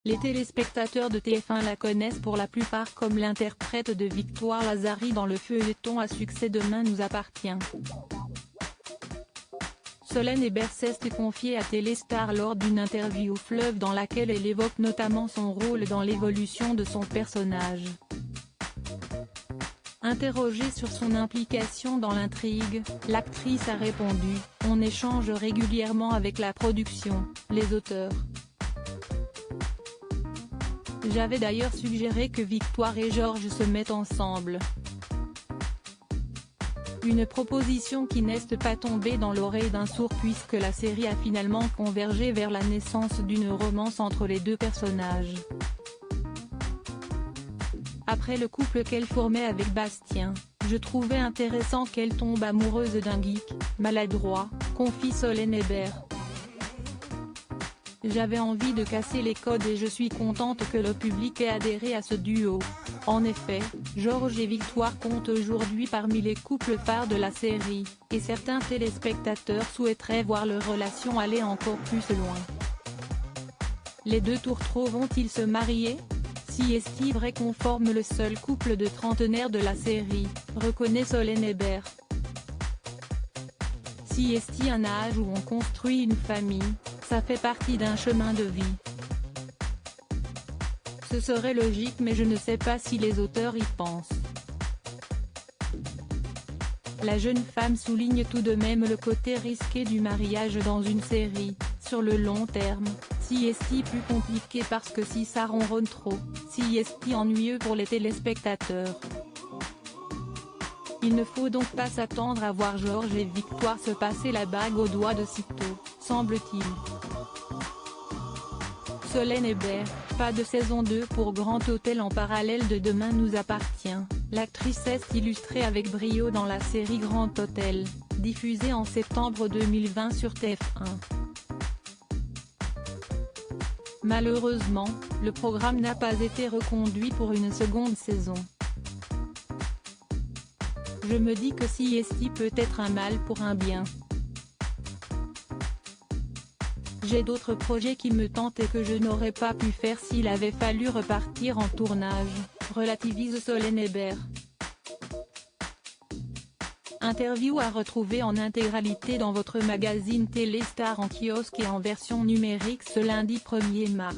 Les téléspectateurs de TF1 la connaissent pour la plupart comme l'interprète de Victoire Lazari dans le feuilleton à succès Demain nous appartient. Solène Hébert s'est confiée à Téléstar lors d'une interview fleuve dans laquelle elle évoque notamment son rôle dans l'évolution de son personnage. Interrogée sur son implication dans l'intrigue, l'actrice a répondu « On échange régulièrement avec la production, les auteurs. J'avais d'ailleurs suggéré que Victoire et Georges se mettent ensemble. Une proposition qui n'est pas tombée dans l'oreille d'un sourd puisque la série a finalement convergé vers la naissance d'une romance entre les deux personnages. Après le couple qu'elle formait avec Bastien, je trouvais intéressant qu'elle tombe amoureuse d'un geek, maladroit, confie Solène Hébert. J'avais envie de casser les codes et je suis contente que le public ait adhéré à ce duo. En effet, Georges et Victoire comptent aujourd'hui parmi les couples phares de la série, et certains téléspectateurs souhaiteraient voir leur relation aller encore plus loin. Les deux tourtereaux vont-ils se marier ? Si est-il vrai qu'on forme le seul couple de trentenaires de la série, reconnaît Solène Hébert. Si est-il un âge où on construit une famille, ça fait partie d'un chemin de vie. Ce serait logique mais je ne sais pas si les auteurs y pensent. La jeune femme souligne tout de même le côté risqué du mariage dans une série, sur le long terme, si est-il plus compliqué parce que si ça ronronne trop, si est-il ennuyeux pour les téléspectateurs. Il ne faut donc pas s'attendre à voir Georges et Victoire se passer la bague au doigt de sitôt, semble-t-il. Solène Hébert, pas de saison 2 pour Grand Hôtel en parallèle de Demain nous appartient. L'actrice s'est illustrée avec brio dans la série Grand Hôtel, diffusée en septembre 2020 sur TF1. Malheureusement, le programme n'a pas été reconduit pour une seconde saison. Je me dis que si est-il peut être un mal pour un bien. J'ai d'autres projets qui me tentent et que je n'aurais pas pu faire s'il avait fallu repartir en tournage, relativise Solène Hébert. Interview à retrouver en intégralité dans votre magazine Téléstar en kiosque et en version numérique ce lundi 1er mars.